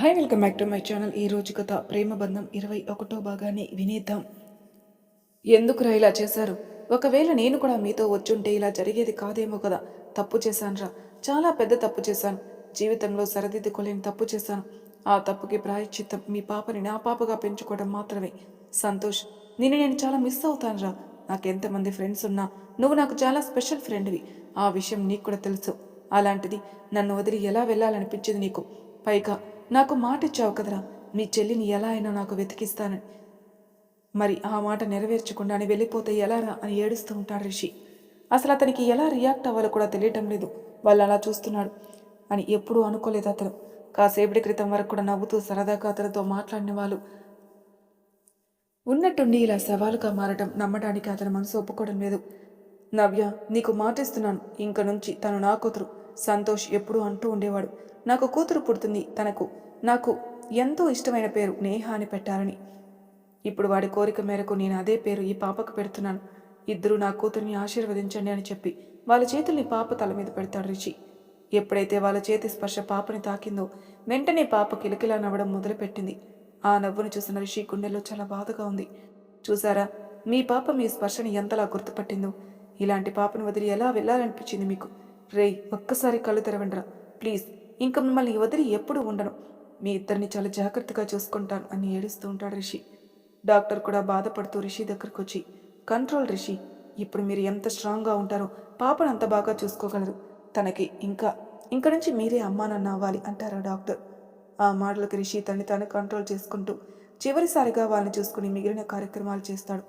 Hi welcome back to my channel. ఈ రోజు కథ ప్రేమ బంధం 21వ భాగాన్ని వినేద్దాం. ఎందుకురా ఇలా చేశారు? ఒకవేళ నేను కూడా మీతో వచ్చుంటే ఇలా జరిగేది కాదేమో కదా. తప్పు చేశానురా, చాలా పెద్ద తప్పు చేశాను. జీవితంలో సరిదిద్దుకోలేని తప్పు చేశాను. ఆ తప్పుకి ప్రాయశ్చిత్తం మీ పాపని నా పాపగా పెంచుకోవడం మాత్రమే. సంతోష్, నేను చాలా మిస్ అవుతానురా. నాకెంతమంది ఫ్రెండ్స్ ఉన్నా నువ్వు నాకు చాలా స్పెషల్ ఫ్రెండ్వి. ఆ విషయం నీకు కూడా తెలుసు. అలాంటిది నన్ను వదిలి ఎలా వెళ్ళాలనిపించింది నీకు? పైగా నాకు మాట ఇచ్చావు కదరా, నీ చెల్లిని ఎలా అయినా నాకు వెతికిస్తానని. మరి ఆ మాట నెరవేర్చకుండానే వెళ్ళిపోతే ఎలారా అని ఏడుస్తూ ఉంటాడు రిషి. అసలు అతనికి ఎలా రియాక్ట్ అవ్వాలో కూడా తెలియటం లేదు. వాళ్ళు అలా చూస్తున్నాడు అని ఎప్పుడూ అనుకోలేదు అతను. కాసేపటి క్రితం వరకు కూడా నవ్వుతూ సరదాగా అతనితో మాట్లాడిన వాళ్ళు ఉన్నట్టుండి ఇలా సవాలుగా మారటం నమ్మడానికి అతని మనసు ఒప్పుకోవడం లేదు. నవ్య, నీకు మాటిస్తున్నాను, ఇంక నుంచి తను నా కూతురు. సంతోష్ ఎప్పుడూ అంటూ ఉండేవాడు, నాకు కూతురు పుడుతుంది, నాకు ఎంతో ఇష్టమైన పేరు నేహ అని పెట్టాలని. ఇప్పుడు వాడి కోరిక మేరకు నేను అదే పేరు ఈ పాపకు పెడుతున్నాను. ఇద్దరూ నా కూతుర్ని ఆశీర్వదించండి అని చెప్పి వాళ్ళ చేతుల్ని పాప తల మీద పెడతాడు రిషి. ఎప్పుడైతే వాళ్ళ చేతి స్పర్శ పాపని తాకిందో వెంటనే పాప కిలకిలా నవ్వడం మొదలుపెట్టింది. ఆ నవ్వును చూసిన రిషి గుండెల్లో చాలా బాధగా ఉంది. చూసారా, మీ పాప మీ స్పర్శని ఎంతలా గుర్తుపట్టిందో. ఇలాంటి పాపను వదిలి ఎలా వెళ్ళాలనిపించింది మీకు? రేయ్, ఒక్కసారి కళ్ళు తెరవండిరా ప్లీజ్. ఇంక మిమ్మల్ని వదిలి ఎప్పుడూ ఉండను. మీ ఇద్దరిని చాలా జాగ్రత్తగా చూసుకుంటాను అని ఏడుస్తూ ఉంటాడు రిషి. డాక్టర్ కూడా బాధపడుతూ రిషి దగ్గరకు వచ్చి, కంట్రోల్ రిషి, ఇప్పుడు మీరు ఎంత స్ట్రాంగ్గా ఉంటారో పాపను అంత బాగా చూసుకోగలరు. తనకి ఇంక నుంచి మీరే అమ్మా నాన్న అవ్వాలి అంటారా డాక్టర్. ఆ మాటలకు రిషి తన్ని తాను కంట్రోల్ చేసుకుంటూ చివరిసారిగా వాళ్ళని చూసుకుని మిగిలిన కార్యక్రమాలు చేస్తాడు.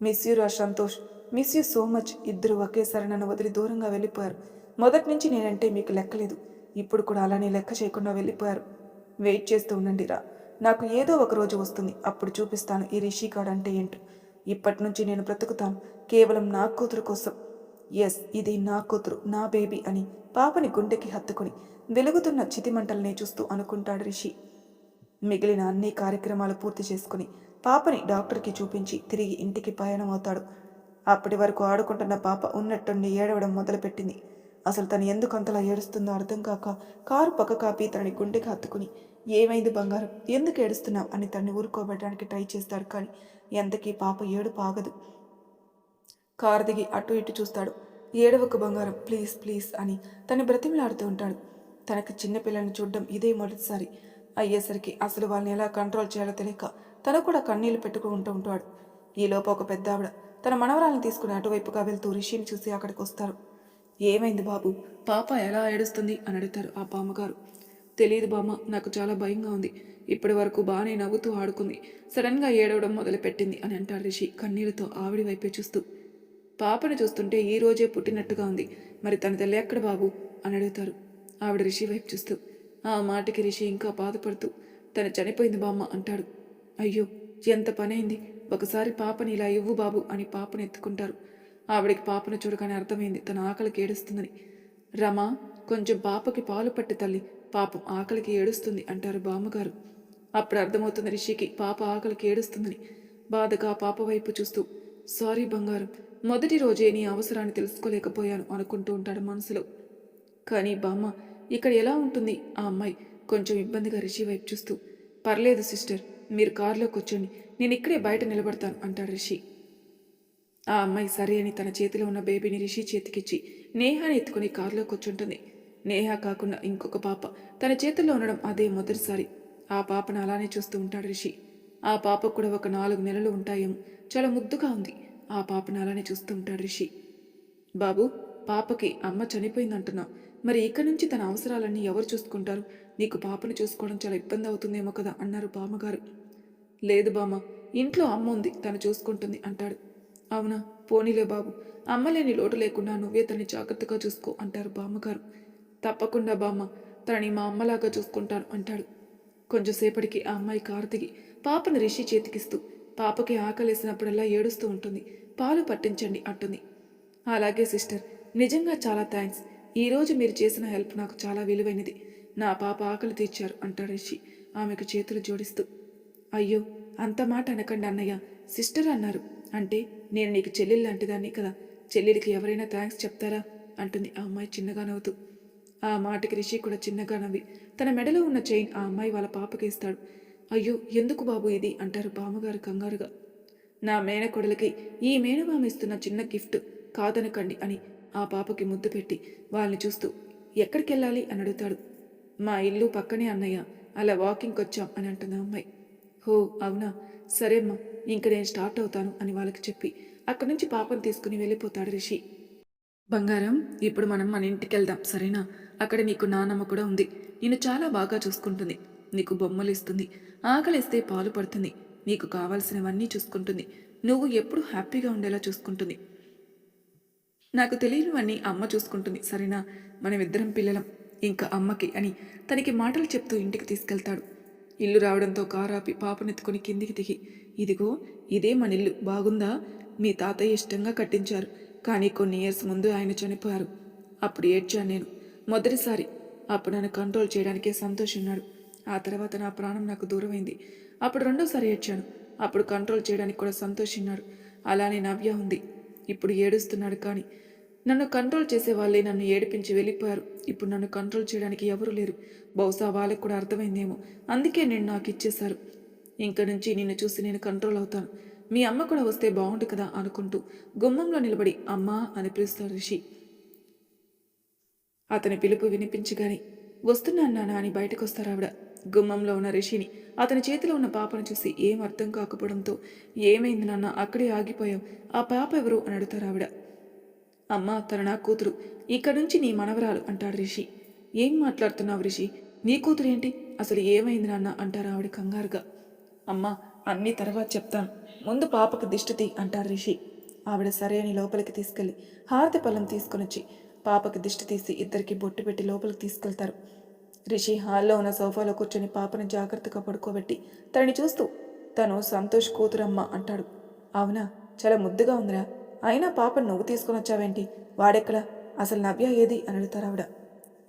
మిస్ యూ రా Santosh, miss you so much. ఇద్దరు ఒకేసారి నన్ను వదిలి దూరంగా వెళ్ళిపోయారు. మొదటి నుంచి నేనంటే మీకు లెక్కలేదు, ఇప్పుడు కూడా అలానే లెక్క చేయకుండా వెళ్ళిపోయారు. వెయిట్ చేస్తూ ఉండండి రా, నాకు ఏదో ఒక రోజు వస్తుంది, అప్పుడు చూపిస్తాను ఈ రిషికాడ్ అంటే ఏంటో. ఇప్పటి నుంచి నేను బ్రతుకుతాను కేవలం నా కూతురు కోసం. ఎస్, ఇది నా కూతురు, నా బేబీ అని పాపని గుండెకి హత్తుకుని వెలుగుతున్న చితిమంటల్ని చూస్తూ అనుకుంటాడు రిషి. మిగిలిన అన్ని కార్యక్రమాలు పూర్తి చేసుకుని పాపని డాక్టర్కి చూపించి తిరిగి ఇంటికి పయనమవుతాడు. అప్పటి వరకు ఆడుకుంటున్న పాప ఉన్నట్టుండి ఏడవడం మొదలుపెట్టింది. అసలు తను ఎందుకు అంతలా ఏడుస్తుందో అర్థం కాక కారు పక్క కాపి తనని గుండెకి హత్తుకుని, ఏమైంది బంగారం, ఎందుకు ఏడుస్తున్నావు అని తన్ని ఊరుకోబెట్టడానికి ట్రై చేస్తాడు. కానీ ఎంతకీ పాప ఏడుపు ఆగదు. కారు దిగి అటు ఇటు చూస్తాడు. ఏడవకు బంగారం, ప్లీజ్ ప్లీజ్ అని తను బ్రతిమలాడుతూ ఉంటాడు. తనకి చిన్నపిల్లల్ని చూడడం ఇదే మొదటిసారి అయ్యేసరికి అసలు వాళ్ళని ఎలా కంట్రోల్ చేయాలో తెలియక తను కూడా కన్నీళ్లు పెట్టుకుంటూ ఉంటాడు. ఈలోపు ఒక పెద్ద ఆవిడ తన మనవరాలను తీసుకుని అటువైపుగా వెళ్తూ రిషిని చూసి అక్కడికి వస్తారు. ఏమైంది బాబు, పాప ఎలా ఏడుస్తుంది అని అడుగుతారు ఆ బామ్మగారు. తెలియదు బామ్మ, నాకు చాలా భయంగా ఉంది. ఇప్పటి వరకు బాగానే నవ్వుతూ ఆడుకుంది, సడన్గా ఏడవడం మొదలుపెట్టింది అని అంటాడు రిషి కన్నీళ్లతో ఆవిడి వైపే చూస్తూ. పాపను చూస్తుంటే ఈ రోజే పుట్టినట్టుగా ఉంది, మరి తన తల్లి ఎక్కడ బాబు అని అడుగుతారు ఆవిడ రిషి వైపు చూస్తూ. ఆ మాటకి రిషి ఇంకా బాధపడుతూ, తను చనిపోయింది బామ్మ అంటాడు. అయ్యో, ఎంత పనైంది, ఒకసారి పాపని ఇలా ఇవ్వు బాబు అని పాపను ఎత్తుకుంటారు. ఆవిడికి పాపను చూడగానే అర్థమైంది తన ఆకలికి ఏడుస్తుందని. రమా, కొంచెం పాపకి పాలు పట్టి తల్లి, పాపం ఆకలికి ఏడుస్తుంది అంటారు బామ్మగారు. అప్పుడు అర్థమవుతుంది రిషికి పాప ఆకలికి ఏడుస్తుందని. బాధగా పాప వైపు చూస్తూ, సారీ బంగారం, మొదటి రోజే నీ అవసరాన్ని తెలుసుకోలేకపోయాను అనుకుంటూ ఉంటాడు మనసులో. కానీ బామ్మ, ఇక్కడ ఎలా ఉంటుంది ఆ అమ్మాయి కొంచెం ఇబ్బందిగా రిషి వైపు చూస్తూ. పర్లేదు సిస్టర్, మీరు కారులో కూర్చోండి, నేను ఇక్కడే బయట నిలబడతాను అంటాడు రిషి. ఆ అమ్మాయి సరే అని తన చేతిలో ఉన్న బేబీని రిషి చేతికిచ్చి నేహాని ఎత్తుకుని కారులో కూర్చుంటుంది. నేహ కాకుండా ఇంకొక పాప తన చేతుల్లో ఉండడం అదే మొదటిసారి. ఆ పాపను అలానే చూస్తూ ఉంటాడు రిషి. ఆ పాపకు కూడా ఒక 4 నెలలు ఉంటాయేమో, చాలా ముద్దుగా ఉంది. ఆ పాపను అలానే చూస్తూ ఉంటాడు రిషి. బాబు, పాపకి అమ్మ చనిపోయిందంటున్నావు, మరి ఇక్కడి నుంచి తన అవసరాలన్నీ ఎవరు చూసుకుంటారు? నీకు పాపను చూసుకోవడం చాలా ఇబ్బంది అవుతుందేమో కదా అన్నారు బామ్మగారు. లేదు బామ్మ, ఇంట్లో అమ్మ ఉంది, తను చూసుకుంటుంది అంటాడు. అవునా, పోనీలే బాబు, అమ్మ లేని లోటు లేకుండా నువ్వే తనని జాగ్రత్తగా చూసుకో అంటారు బామ్మగారు. తప్పకుండా బామ్మ, తనని మా అమ్మలాగా చూసుకుంటాను అంటాడు. కొంచెంసేపటికి ఆ అమ్మాయి కారు దిగి పాపను రిషి చేతికిస్తూ, పాపకి ఆకలేసినప్పుడల్లా ఏడుస్తూ ఉంటుంది, పాలు పట్టించండి అంటుంది. అలాగే సిస్టర్, నిజంగా చాలా థ్యాంక్స్. ఈరోజు మీరు చేసిన హెల్ప్ నాకు చాలా విలువైనది. నా పాప ఆకలి తీర్చారు అంటాడు రిషి ఆమెకు చేతులు జోడిస్తూ. అయ్యో, అంత మాట అనకండి అన్నయ్య, సిస్టర్ అన్నారు అంటే నేను నీకు చెల్లెలు లాంటిదాన్ని కదా, చెల్లెలికి ఎవరైనా థ్యాంక్స్ చెప్తారా అంటుంది ఆ అమ్మాయి చిన్నగా నవ్వుతూ. ఆ మాటకి రిషి కూడా చిన్నగా నవ్వి తన మెడలో ఉన్న చైన్ ఆ అమ్మాయి వాళ్ళ పాపకి ఇస్తాడు. అయ్యో ఎందుకు బాబు ఇది అంటారు బామ్మగారు కంగారుగా. నా మేనకొడలికి ఈ మేనమామ ఇస్తున్న చిన్న గిఫ్ట్, కాదనకండి అని ఆ పాపకి ముద్దు పెట్టి వాళ్ళని చూస్తూ ఎక్కడికెళ్ళాలి అని అడుగుతాడు. మా ఇల్లు పక్కనే అన్నయ్య, అలా వాకింగ్కి వచ్చాం అని అంటుంది ఆ అమ్మాయి. హో అవునా, సరే అమ్మా, ఇంక నేను స్టార్ట్ అవుతాను అని వాళ్ళకి చెప్పి అక్కడి నుంచి పాపను తీసుకుని వెళ్ళిపోతాడు రిషి. బంగారం, ఇప్పుడు మనం మన ఇంటికి వెళ్దాం సరేనా? అక్కడ నీకు నానమ్మ కూడా ఉంది, నిన్ను చాలా బాగా చూసుకుంటుంది, నీకు బొమ్మలు ఇస్తుంది, ఆకలిస్తే పాలు పడుతుంది, నీకు కావాల్సినవన్నీ చూసుకుంటుంది, నువ్వు ఎప్పుడు హ్యాపీగా ఉండేలా చూసుకుంటుంది. నాకు తెలియనివన్నీ అమ్మ చూసుకుంటుంది సరేనా? మనమిద్దరం పిల్లలం, ఇంకా అమ్మకి అని తనకి మాటలు చెప్తూ ఇంటికి తీసుకెళ్తాడు. ఇల్లు రావడంతో కారాపి పాపనెత్తుకుని కిందికి దిగి, ఇదిగో ఇదే మన ఇల్లు, బాగుందా? మీ తాతయ్య ఇష్టంగా కట్టించారు, కానీ కొన్ని ఇయర్స్ ముందు ఆయన చనిపోయారు. అప్పుడు ఏడ్చాను నేను మొదటిసారి. అప్పుడు నన్ను కంట్రోల్ చేయడానికే సంతోష్ ఉన్నాడు. ఆ తర్వాత నా ప్రాణం నాకు దూరమైంది. అప్పుడు రెండోసారి ఏడ్చాను, అప్పుడు కంట్రోల్ చేయడానికి కూడా సంతోష్ ఉన్నాడు. అలానే నవ్య ఉంది, ఇప్పుడు ఏడుస్తున్నాడు. కానీ నన్ను కంట్రోల్ చేసే వాళ్ళే నన్ను ఏడిపించి వెళ్ళిపోయారు. ఇప్పుడు నన్ను కంట్రోల్ చేయడానికి ఎవరూ లేరు. బహుశా వాళ్ళకు కూడా అర్థమైందేమో, అందుకే నేను నాకు ఇచ్చేశారు. ఇంక నుంచి నిన్ను చూసి నేను కంట్రోల్ అవుతాను. మీ అమ్మ కూడా వస్తే బాగుండు కదా అనుకుంటూ గుమ్మంలో నిలబడి అమ్మా అని పిలుస్తాడు రిషి. అతని పిలుపు వినిపించగానే వస్తున్నాను నాన్న అని బయటకు వస్తారు ఆవిడ. గుమ్మంలో ఉన్న రిషిని, అతని చేతిలో ఉన్న పాపను చూసి ఏం అర్థం కాకపోవడంతో, ఏమైంది నాన్న అక్కడే ఆగిపోయావు, ఆ పాప ఎవరు అని అడుగుతారు ఆవిడ. అమ్మా, తను నా కూతురు, ఇక్కడి నుంచి నీ మనవరాలు అంటాడు రిషి. ఏం మాట్లాడుతున్నావు రిషి, నీ కూతురు ఏంటి, అసలు ఏమైంది నాన్న అంటారు ఆవిడ కంగారుగా. అమ్మా, అన్నీ తర్వాత చెప్తాను, ముందు పాపకు దిష్టి అంటారు రిషి. ఆవిడ సరే అని లోపలికి తీసుకెళ్లి హారతి పళ్ళం తీసుకొనొచ్చి పాపకి దిష్టి తీసి ఇద్దరికి బొట్టు పెట్టి లోపలికి తీసుకెళ్తారు. రిషి హాల్లో ఉన్న సోఫాలో కూర్చొని పాపను జాగ్రత్తగా పడుకోబెట్టి తనని చూస్తూ, తను సంతోష్ కూతురమ్మ అంటాడు. అవునా, చాలా ముద్దుగా ఉందిరా, అయినా పాపను నువ్వు తీసుకుని వచ్చావేంటి, వాడెక్కడా, అసలు నవ్య ఏది అని అడుగుతారు ఆవిడ.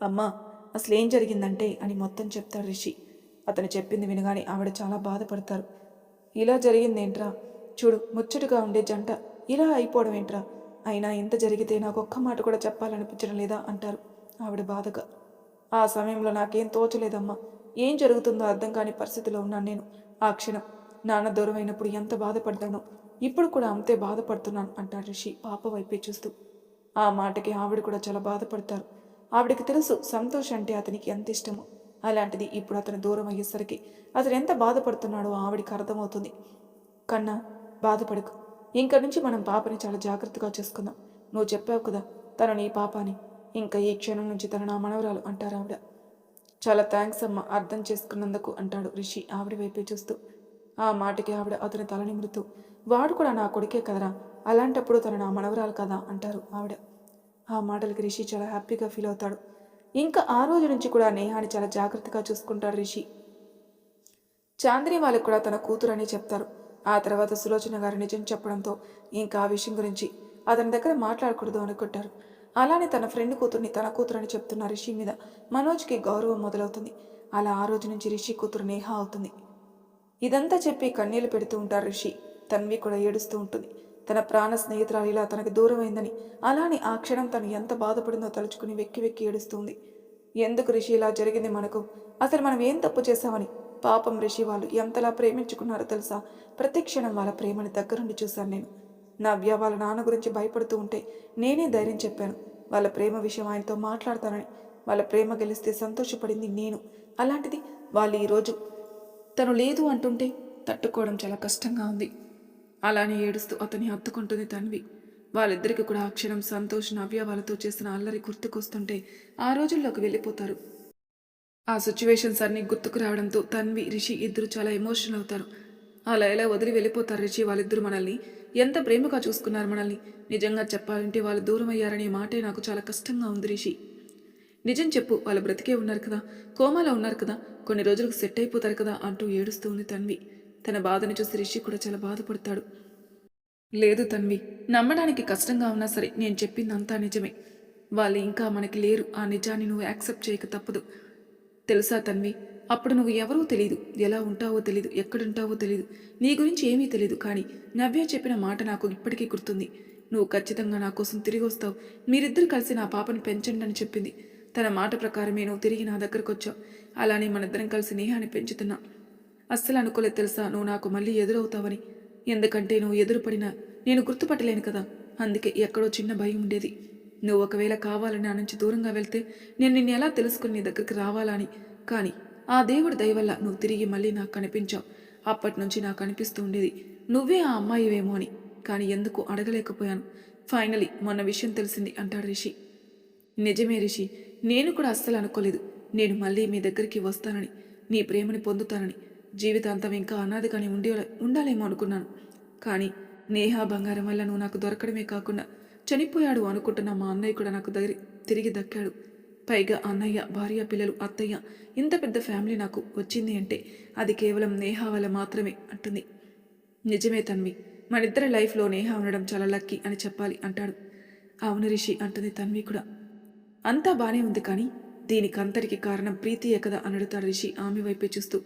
అమ్మా, అసలు ఏం జరిగిందంటే అని మొత్తం చెప్తాడు రిషి. అతను చెప్పింది వినగానే ఆవిడ చాలా బాధపడతారు. ఇలా జరిగిందేంట్రా, చూడు ముచ్చటగా ఉండే జంట ఇలా అయిపోవడం ఏంట్రా, అయినా ఇంత జరిగితే నాకు ఒక్క మాట కూడా చెప్పాలనిపించడం లేదా అంటారు ఆవిడ బాధగా. ఆ సమయంలో నాకేం తోచలేదమ్మా, ఏం జరుగుతుందో అర్థం కాని పరిస్థితిలో ఉన్నాను నేను. ఆ క్షణం నాన్న దూరం అయినప్పుడు ఎంత బాధపడ్డానో ఇప్పుడు కూడా అంతే బాధపడుతున్నాను అంటాడు రిషి పాప వైపే చూస్తూ. ఆ మాటకి ఆవిడ కూడా చాలా బాధపడతారు. ఆవిడకి తెలుసు సంతోష్ అంటే అతనికి ఎంత ఇష్టమో. అలాంటిది ఇప్పుడు అతను దూరం అయ్యేసరికి అతను ఎంత బాధపడుతున్నాడో ఆవిడికి అర్థమవుతుంది. కన్నా, బాధపడకు, ఇంక నుంచి మనం పాపని చాలా జాగ్రత్తగా చూసుకుందాం. నువ్వు చెప్పావు కదా తను నీ పాప అని, ఇంకా ఈ క్షణం నుంచి తను నా మనవరాలు అంటారు ఆవిడ. చాలా థ్యాంక్స్ అమ్మ, అర్థం చేసుకున్నందుకు అంటాడు రిషి ఆవిడ వైపే చూస్తూ. ఆ మాటకి ఆవిడ అతని తల నిమురుతూ, వాడు కూడా నా కొడుకే కదరా, అలాంటప్పుడు తను నా మనవరాలు కదా అంటారు ఆవిడ. ఆ మాటలకి రిషి చాలా హ్యాపీగా ఫీల్ అవుతాడు. ఇంకా ఆ రోజు నుంచి కూడా నేహాని చాలా జాగ్రత్తగా చూసుకుంటాడు రిషి. చాందిని వాళ్ళకు కూడా తన కూతురు అని చెప్తారు. ఆ తర్వాత సులోచన గారు నిజం చెప్పడంతో ఇంకా ఆ విషయం గురించి అతని దగ్గర మాట్లాడకూడదు అనుకుంటారు. అలానే తన ఫ్రెండ్ కూతుర్ని తన కూతురు అని చెప్తున్న రిషి మీద మనోజ్కి గౌరవం మొదలవుతుంది. అలా ఆ రోజు నుంచి రిషి కూతురు నేహ అవుతుంది. ఇదంతా చెప్పి కన్నీళ్లు పెడుతూ ఉంటారు రిషి. తన్వి కూడా ఏడుస్తూ ఉంటుంది. తన ప్రాణ స్నేహితురాలు ఇలా తనకు దూరమైందని, అలానే ఆ క్షణం తను ఎంత బాధపడిందో తలుచుకుని వెక్కి వెక్కి ఏడుస్తుంది. ఎందుకు రిషి ఇలా జరిగింది మనకు, అసలు మనం ఏం తప్పు చేశామని. పాపం రిషి వాళ్ళు ఎంతలా ప్రేమించుకున్నారో తెలుసా. ప్రతి క్షణం వాళ్ళ ప్రేమని దగ్గరుండి చూశాను నేను. నవ్య వాళ్ళ నాన్న గురించి భయపడుతూ ఉంటే నేనే ధైర్యం చెప్పాను, వాళ్ళ ప్రేమ విషయం ఆయనతో మాట్లాడతానని. వాళ్ళ ప్రేమ గెలిస్తే సంతోషపడింది నేను. అలాంటిది వాళ్ళు ఈరోజు తను లేదు అంటుంటే తట్టుకోవడం చాలా కష్టంగా ఉంది. అలానే ఏడుస్తూ అతన్ని హత్తుకుంటుంది తన్వి. వాళ్ళిద్దరికి కూడా ఆ క్షణం సంతోష్ నవ్య వాళ్ళతో చేసిన అల్లరి గుర్తుకొస్తుంటే ఆ రోజుల్లోకి వెళ్ళిపోతారు. ఆ సిచ్యువేషన్స్ అన్నీ గుర్తుకు రావడంతో తన్వి రిషి ఇద్దరు చాలా ఎమోషనల్ అవుతారు. అలా ఎలా వదిలి వెళ్ళిపోతారు రిషి, వాళ్ళిద్దరూ మనల్ని ఎంత ప్రేమగా చూసుకున్నారు మనల్ని. నిజంగా చెప్పాలంటే వాళ్ళు దూరం అయ్యారనే మాటే నాకు చాలా కష్టంగా ఉంది రిషి. నిజం చెప్పు, వాళ్ళు బ్రతికే ఉన్నారు కదా, కోమాలో ఉన్నారు కదా, కొన్ని రోజులకు సెట్ అయిపోతారు కదా అంటూ ఏడుస్తూ ఉంది తన్వి. తన బాధని చూసి రిషి కూడా చాలా బాధపడతాడు. లేదు తన్వి, నమ్మడానికి కష్టంగా ఉన్నా సరే నేను చెప్పిందంతా నిజమే. వాళ్ళు ఇంకా మనకి లేరు, ఆ నిజాన్ని నువ్వు యాక్సెప్ట్ చేయక తప్పదు. తెలుసా తన్వి, అప్పుడు నువ్వు ఎవరో తెలీదు, ఎలా ఉంటావో తెలీదు, ఎక్కడుంటావో తెలీదు, నీ గురించి ఏమీ తెలీదు. కానీ నవ్య చెప్పిన మాట నాకు ఇప్పటికీ గుర్తుంది. నువ్వు ఖచ్చితంగా నా కోసం తిరిగి వస్తావు, మీరిద్దరు కలిసి నా పాపను పెంచండి అని చెప్పింది. తన మాట ప్రకారమే నువ్వు తిరిగి నా దగ్గరకు వచ్చావు. అలానే మనిద్దరం కలిసి నేహాన్ని పెంచుతున్నా. అస్సలు అనుకోలేదు తెలుసా నువ్వు నాకు మళ్ళీ ఎదురవుతావని. ఎందుకంటే నువ్వు ఎదురుపడినా నేను గుర్తుపట్టలేను కదా. అందుకే ఎక్కడో చిన్న భయం ఉండేది. నువ్వు ఒకవేళ కావాలని నా నుంచి దూరంగా వెళ్తే నేను నిన్ను ఎలా తెలుసుకుని నీ దగ్గరికి రావాలా అని. కానీ ఆ దేవుడి దయ వల్ల నువ్వు తిరిగి మళ్ళీ నాకు కనిపించావు. అప్పటి నుంచి నాకు అనిపిస్తూ ఉండేది నువ్వే ఆ అమ్మాయివేమో అని. కానీ ఎందుకు అడగలేకపోయాను. ఫైనలీ మొన్న విషయం తెలిసింది అంటాడు రిషి. నిజమే రిషి, నేను కూడా అస్సలు అనుకోలేదు నేను మళ్ళీ మీ దగ్గరికి వస్తానని, నీ ప్రేమని పొందుతానని. జీవితాంతం ఇంకా అనాథగానే ఉండాలేమో అనుకున్నాను. కానీ నేహా బంగారం వల్ల నువ్వు నాకు దొరకడమే కాకుండా చనిపోయాడు అనుకుంటున్న మా అన్నయ్య కూడా నాకు తిరిగి దక్కాడు. పైగా అన్నయ్య, భార్య, పిల్లలు, అత్తయ్య, ఇంత పెద్ద ఫ్యామిలీ నాకు వచ్చింది అంటే అది కేవలం నేహా వల్ల మాత్రమే అంటుంది. నిజమే తన్వి, మనిద్దరి లైఫ్లో నేహా ఉండడం చాలా లక్కీ అని చెప్పాలి అంటాడు. అవును రిషి అంటుంది తన్వి కూడా. అంతా బానే ఉంది కానీ దీనికంతటికి కారణం ప్రీతియే కదా అని అడుగుతాడు రిషి ఆమె వైపే చూస్తూ.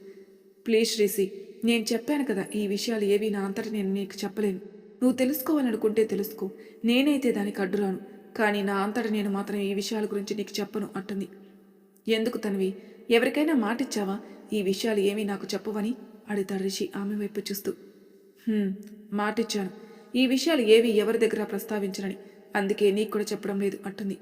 ప్లీజ్ రిషి, నేను చెప్పాను కదా ఈ విషయాలు ఏవి నా అంతటి నేను నీకు చెప్పలేను. నువ్వు తెలుసుకోవాలనుకుంటే తెలుసుకో, నేనైతే దానికి అడ్డురాను. కానీ నా అంతట నేను మాత్రం ఈ విషయాల గురించి నీకు చెప్పను అంటుంది. ఎందుకు తన్వి, ఎవరికైనా మాటిచ్చావా ఈ విషయాలు ఏమీ నాకు చెప్పవని అడుగుతాడు రిషి ఆమె వైపు చూస్తూ. మాటిచ్చాను, ఈ విషయాలు ఏవి ఎవరి దగ్గర ప్రస్తావించనని. అందుకే నీకు కూడా చెప్పడం లేదు అంటుంది.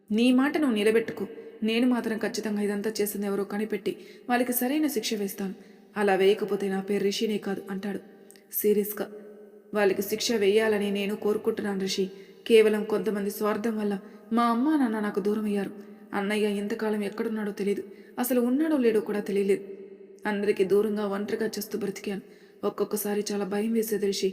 నీ మాట నువ్వు నిలబెట్టుకో. నేను మాత్రం ఖచ్చితంగా ఇదంతా చేసింది ఎవరో కనిపెట్టి వాళ్ళకి సరైన శిక్ష వేస్తాను. అలా వేయకపోతే నా పేరు రిషినే కాదు అంటాడు సీరియస్గా. వాళ్ళకి శిక్ష వేయాలని నేను కోరుకుంటున్నాను రిషి. కేవలం కొంతమంది స్వార్థం వల్ల మా అమ్మ నాన్న నాకు దూరం అయ్యారు. అన్నయ్య ఇంతకాలం ఎక్కడున్నాడో తెలియదు. అసలు ఉన్నాడో లేడో కూడా తెలియలేదు. అందరికీ దూరంగా ఒంటరిగా చేస్తూ బ్రతికాను. ఒక్కొక్కసారి చాలా భయం వేసేది రిషి,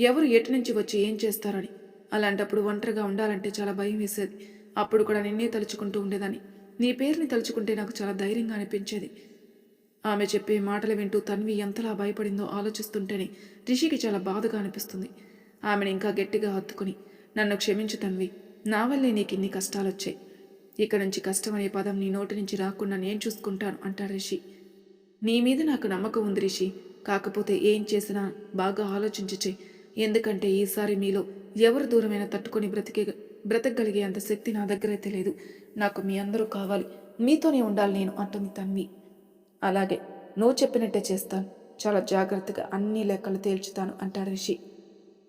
ఎవరు ఎటు నుంచి వచ్చి ఏం చేస్తారని. అలాంటప్పుడు ఒంటరిగా ఉండాలంటే చాలా భయం వేసేది. అప్పుడు కూడా నిన్నే తలుచుకుంటూ ఉండేదాన్ని. నీ పేరుని తలుచుకుంటే నాకు చాలా ధైర్యంగా అనిపించేది. ఆమె చెప్పే మాటలు వింటూ తన్వి ఎంతలా భయపడిందో ఆలోచిస్తుంటేనే రిషికి చాలా బాధగా అనిపిస్తుంది. ఆమెను ఇంకా గట్టిగా హత్తుకుని, నన్ను క్షమించు తన్వి, నా వల్లే నీకు ఇన్ని కష్టాలొచ్చాయి. ఇక నుంచి కష్టం అనే పదం నీ నోటి నుంచి రాకుండా నేను చూసుకుంటాను అంటాడు రిషి. నీ మీద నాకు నమ్మకం ఉంది రిషి, కాకపోతే ఏం చేసినా బాగా ఆలోచించే. ఎందుకంటే ఈసారి మీలో ఎవరు దూరమైనా తట్టుకొని బ్రతకగలిగే అంత శక్తి నా దగ్గర అయితే లేదు. నాకు మీ అందరూ కావాలి, మీతోనే ఉండాలి నేను అంటుంది తన్వి. అలాగే, నువ్వు చెప్పినట్టే చేస్తాను. చాలా జాగ్రత్తగా అన్ని లెక్కలు తేల్చుతాను అంటాడు రిషి.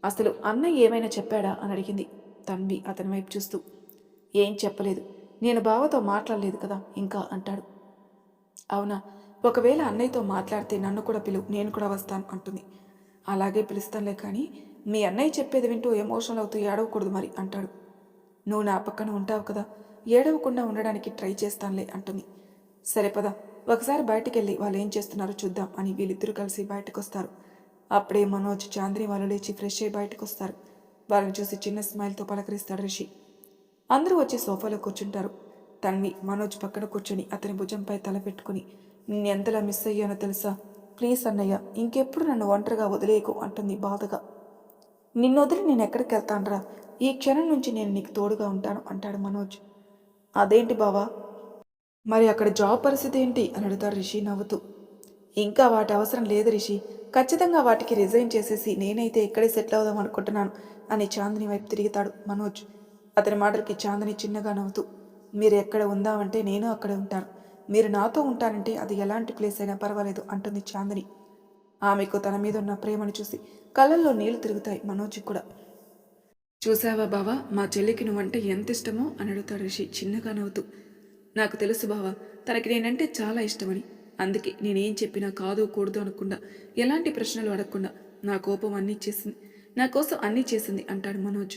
అసలు అన్నయ్య ఏమైనా చెప్పాడా అని అడిగింది తన్వి అతని వైపు చూస్తూ. ఏం చెప్పలేదు, నేను బావతో మాట్లాడలేదు కదా ఇంకా అంటాడు. అవునా, ఒకవేళ అన్నయ్యతో మాట్లాడితే నన్ను కూడా పిలువు, నేను కూడా వస్తాను అంటుంది. అలాగే పిలుస్తానులే, కానీ మీ అన్నయ్య చెప్పేది వింటూ ఎమోషనల్ అవుతూ ఏడవకూడదు మరి అంటాడు. నువ్వు నా పక్కన ఉంటావు కదా, ఏడవకుండా ఉండడానికి ట్రై చేస్తానులే అంటుంది. సరే పద, ఒకసారి బయటికెళ్ళి వాళ్ళు ఏం చేస్తున్నారో చూద్దాం అని వీళ్ళిద్దరూ కలిసి బయటకు వస్తారు. అప్పుడే మనోజ్, చాంద్రి వాళ్ళు లేచి ఫ్రెష్ అయ్యి బయటకు వస్తారు. వాళ్ళని చూసి చిన్న స్మైల్తో పలకరిస్తాడు రిషి. అందరూ వచ్చి సోఫాలో కూర్చుంటారు. తన్వి మనోజ్ పక్కన కూర్చొని అతని భుజంపై తల పెట్టుకుని, నేను ఎంతలా మిస్ అయ్యానో తెలుసా, ప్లీజ్ అన్నయ్య ఇంకెప్పుడు నన్ను ఒంటరిగా వదిలేయకు అంటుంది బాధగా. నిన్ను వదిలి నేను ఎక్కడికి వెళ్తానరా, ఈ క్షణం నుంచి నేను నీకు తోడుగా ఉంటాను అంటాడు మనోజ్. అదేంటి బావా, మరి అక్కడ జాబ్ పరిస్థితి ఏంటి అని అడుగుతాడు రిషి నవ్వుతూ. ఇంకా వాటి అవసరం లేదు రిషి, ఖచ్చితంగా వాటికి రిజైన్ చేసేసి నేనైతే ఇక్కడే సెటిల్ అవుదాం అనుకుంటున్నాను అని చాందిని వైపు తిరుగుతాడు మనోజ్. అతని మాటలకి చాందిని చిన్నగా నవ్వుతూ, మీరు ఎక్కడ ఉందామంటే నేను అక్కడే ఉంటాను, మీరు నాతో ఉంటానంటే అది ఎలాంటి ప్లేస్ అయినా పర్వాలేదు అంటుంది చాందిని. ఆమెకు తన మీద ఉన్న ప్రేమను చూసి కళ్ళల్లో నీళ్లు తిరుగుతాయి మనోజ్కి కూడా. చూసావా బావా, మా చెల్లికి నువ్వంటే ఎంత ఇష్టమో అని అడుగుతాడు రిషి చిన్నగా నవ్వుతూ. నాకు తెలుసు బావా, తనకి నేనంటే చాలా ఇష్టమని. అందుకే నేనేం చెప్పినా కాదు కూడదు అనకుండా, ఎలాంటి ప్రశ్నలు అడగకుండా నా కోపం అన్నీ చేసింది, నా కోసం అన్నీ చేసింది అంటాడు మనోజ్.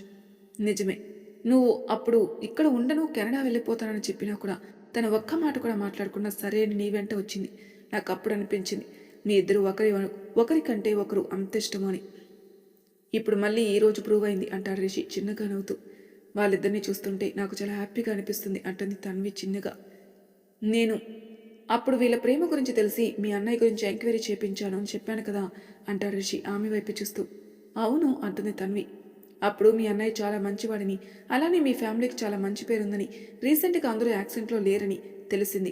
నిజమే, నువ్వు అప్పుడు ఇక్కడ ఉండను కెనడా వెళ్ళిపోతానని చెప్పినా కూడా తన ఒక్క మాట కూడా మాట్లాడకుండా సరే అని నీ వెంట వచ్చింది. నాకు అప్పుడు అనిపించింది మీ ఇద్దరు ఒకరికంటే ఒకరు అంత ఇష్టమో అని. ఇప్పుడు మళ్ళీ ఈరోజు ప్రూవ్ అయింది అంటాడు రిషి చిన్నగా నవ్వుతూ. వాళ్ళిద్దరినీ చూస్తుంటే నాకు చాలా హ్యాపీగా అనిపిస్తుంది అంటుంది తన్వి చిన్నగా. నేను అప్పుడు వీళ్ళ ప్రేమ గురించి తెలిసి మీ అన్నయ్య గురించి ఎంక్వైరీ చేయించాను అని చెప్పాను కదా అంటాడు రిషి ఆమె వైపు చూస్తూ. అవును అంటుంది తన్వి. అప్పుడు మీ అన్నయ్య చాలా మంచివాడిని, అలానే మీ ఫ్యామిలీకి చాలా మంచి పేరుందని, రీసెంట్గా అందరూ యాక్సిడెంట్లో లేరని తెలిసింది.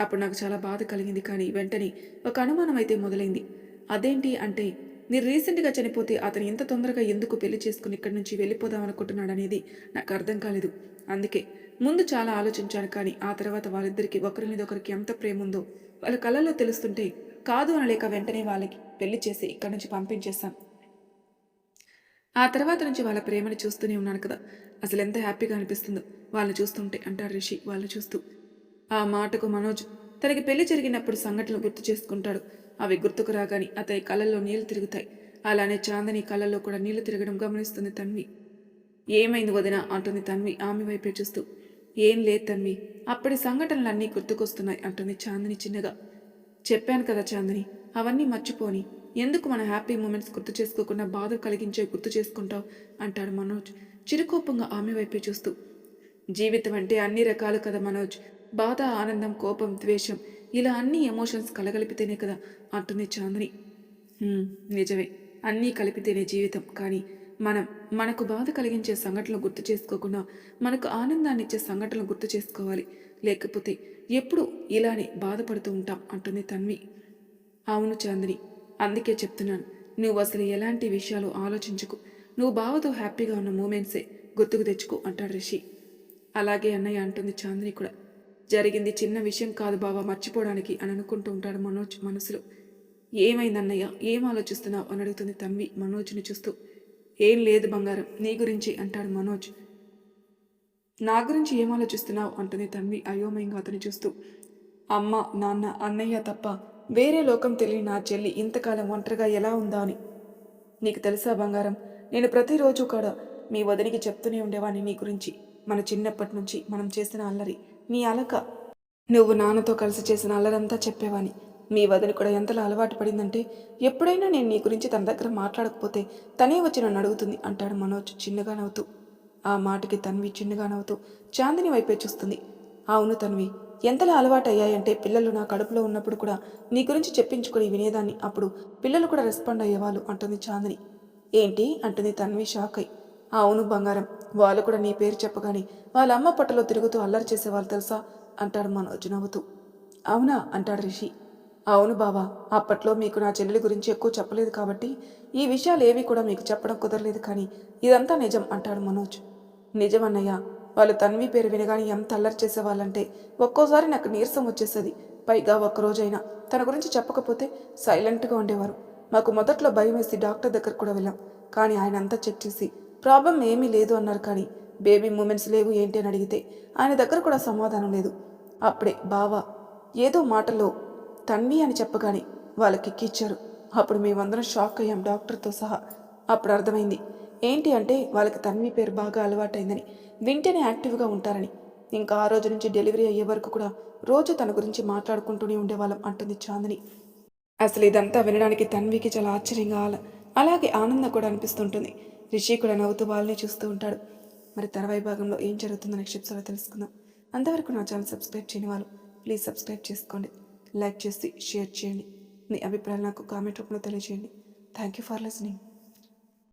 అప్పుడు నాకు చాలా బాధ కలిగింది. కానీ వెంటనే ఒక అనుమానం అయితే మొదలైంది. అదేంటి అంటే మీరు రీసెంట్గా చనిపోతే అతను ఇంత తొందరగా ఎందుకు పెళ్లి చేసుకుని ఇక్కడి నుంచి వెళ్ళిపోదాం అనుకుంటున్నాడు అనేది నాకు అర్థం కాలేదు. అందుకే ముందు చాలా ఆలోచించాను, కానీ ఆ తర్వాత వాళ్ళిద్దరికీ ఒకరి మీద ఒకరికి ఎంత ప్రేమ ఉందో వాళ్ళ కళ్ళల్లో తెలుస్తుంటే కాదు అనలేక వెంటనే వాళ్ళకి పెళ్లి చేసి ఇక్కడి నుంచి పంపించేశాను. ఆ తర్వాత నుంచి వాళ్ళ ప్రేమని చూస్తూనే ఉన్నాను కదా, అసలు ఎంత హ్యాపీగా అనిపిస్తుందో వాళ్ళని చూస్తుంటే అంటాడు రిషి వాళ్ళు చూస్తూ. ఆ మాటకు మనోజ్ తనకి పెళ్లి జరిగినప్పుడు సంఘటనలు గుర్తు చేసుకుంటాడు. అవి గుర్తుకు రాగాని అతని కళ్ళల్లో నీళ్లు తిరుగుతాయి. అలానే చాందని కళ్ళల్లో కూడా నీళ్లు తిరగడం గమనిస్తుంది తన్వి. ఏమైంది వదిన అంటుంది తన్వి ఆమె వైపే చూస్తూ. ఏం లేదు తన్వి, అప్పటి సంఘటనలన్నీ గుర్తుకొస్తున్నాయి అంటుంది చాందని చిన్నగా. చెప్పాను కదా చాందని, అవన్నీ మర్చిపోని, ఎందుకు మన హ్యాపీ మూమెంట్స్ గుర్తు చేసుకోకుండా బాధ కలిగించే గుర్తు చేసుకుంటావు అంటాడు మనోజ్ చిరుకోపంగా ఆమె వైపే చూస్తూ. జీవితం అంటే అన్ని రకాలు కదా మనోజ్, బాధ, ఆనందం, కోపం, ద్వేషం, ఇలా అన్ని ఎమోషన్స్ కలగలిపితేనే కదా అంటుంది చాందని. నిజమే, అన్నీ కలిపితేనే జీవితం. కానీ మనకు బాధ కలిగించే సంఘటనలు గుర్తు చేసుకోకుండా మనకు ఆనందాన్ని ఇచ్చే సంఘటనలు గుర్తు చేసుకోవాలి. లేకపోతే ఎప్పుడు ఇలానే బాధపడుతూ ఉంటాం అంటుంది తన్వి. అవును చాందిని, అందుకే చెప్తున్నాను, నువ్వు అసలు ఎలాంటి విషయాలు ఆలోచించుకు, నువ్వు బావతో హ్యాపీగా ఉన్న మూమెంట్సే గుర్తుకు తెచ్చుకో అంటాడు రిషి. అలాగే అన్నయ్య అంటుంది చాందిని కూడా. జరిగింది చిన్న విషయం కాదు బావా మర్చిపోవడానికి అని అనుకుంటూ ఉంటాడు మనోజ్ మనసులో. ఏమైందన్నయ్య, ఏం ఆలోచిస్తున్నావు అని అడుగుతుంది తన్వి మనోజ్ని చూస్తూ. ఏం లేదు బంగారం, నీ గురించి అంటాడు మనోజ్. నా గురించి ఏం ఆలోచిస్తున్నావు అంటుంది తన్వి అయోమయంగా అతని చూస్తూ. అమ్మ, నాన్న, అన్నయ్య తప్ప వేరే లోకం తెలియని నా చెల్లి ఇంతకాలం ఒంటరిగా ఎలా ఉందా అని. నీకు తెలుసా బంగారం, నేను ప్రతిరోజు కూడా మీ వదినికి చెప్తూనే ఉండేవాడిని నీ గురించి. మన చిన్నప్పటి నుంచి మనం చేసిన అల్లరి, నీ అలక, నువ్వు నాన్నతో కలిసి చేసిన అల్లరంతా చెప్పేవాని. మీ వదిన కూడా ఎంతలా అలవాటు పడిందంటే ఎప్పుడైనా నేను నీ గురించి తన దగ్గర మాట్లాడకపోతే తనే వచ్చి నన్ను అడుగుతుంది అంటాడు మనోజ్ చిన్నగా నవ్వుతూ. ఆ మాటకి తన్వి చిన్నగా నవ్వుతూ చాందిని వైపే చూస్తుంది. అవును తన్వి, ఎంతలా అలవాటు అయ్యాయంటే పిల్లలు నా కడుపులో ఉన్నప్పుడు కూడా నీ గురించి చెప్పించుకొని వినేదాన్ని, అప్పుడు పిల్లలు కూడా రెస్పాండ్ అయ్యేవాళ్ళు అంటుంది చాందిని. ఏంటి అంటుంది తన్వి షాక్ అయి. అవును బంగారం, వాళ్ళు కూడా నీ పేరు చెప్పగానే వాళ్ళ అమ్మ పొట్టలో తిరుగుతూ అల్లరి చేసేవాళ్ళు తెలుసా అంటాడు మనోజ్ నవ్వుతూ. అవునా అంటాడు రిషి. అవును బావా, అప్పట్లో మీకు నా చెల్లెలి గురించి ఎక్కువ చెప్పలేదు కాబట్టి ఈ విషయాలు ఏవి కూడా మీకు చెప్పడం కుదరలేదు, కానీ ఇదంతా నిజం అంటాడు మనోజ్. నిజమన్నయ్య, వాళ్ళు తన్వి పేరు వినగానే ఎంత అల్లరి చేసేవాళ్ళంటే ఒక్కోసారి నాకు నీరసం వచ్చేసేది. పైగా ఒక్కరోజైనా తన గురించి చెప్పకపోతే సైలెంట్గా ఉండేవారు. మాకు మొదట్లో భయం వేసి డాక్టర్ దగ్గర కూడా వెళ్ళాం, కానీ ఆయన అంతా చెక్ చేసి ప్రాబ్లం ఏమీ లేదు అన్నారు. కానీ బేబీ మూమెంట్స్ లేవు ఏంటి అని అడిగితే ఆయన దగ్గర కూడా సమాధానం లేదు. అప్పుడే బావా ఏదో మాటల్లో తన్వి అని చెప్పగానే వాళ్ళకి ఎక్కిచ్చారు. అప్పుడు మేమందరం షాక్ అయ్యాం డాక్టర్తో సహా. అప్పుడు అర్థమైంది ఏంటి అంటే వాళ్ళకి తన్వి పేరు బాగా అలవాటైందని, వింటేనే యాక్టివ్గా ఉంటారని. ఇంకా ఆ రోజు నుంచి డెలివరీ అయ్యే వరకు కూడా రోజు తన గురించి మాట్లాడుకుంటూనే ఉండేవాళ్ళం అంటుంది చాందిని. అసలు ఇదంతా వినడానికి తన్వికి చాలా ఆశ్చర్యంగా అలాగే ఆనందం కూడా అనిపిస్తుంటుంది. రిషి కూడా నవ్వుతూ వాళ్ళని చూస్తూ ఉంటాడు. మరి తర్వాయి భాగంలో ఏం జరుగుతుందో నెక్స్ట్ ఎపిసోడ్లో తెలుసుకుందాం. అంతవరకు నా ఛానల్ సబ్స్క్రైబ్ చేయని వాళ్ళు ప్లీజ్ సబ్స్క్రైబ్ చేసుకోండి, లైక్ చేసి షేర్ చేయండి, మీ అభిప్రాయాలు నాకు కామెంట్ రూపంలో తెలియజేయండి. Thank you for listening.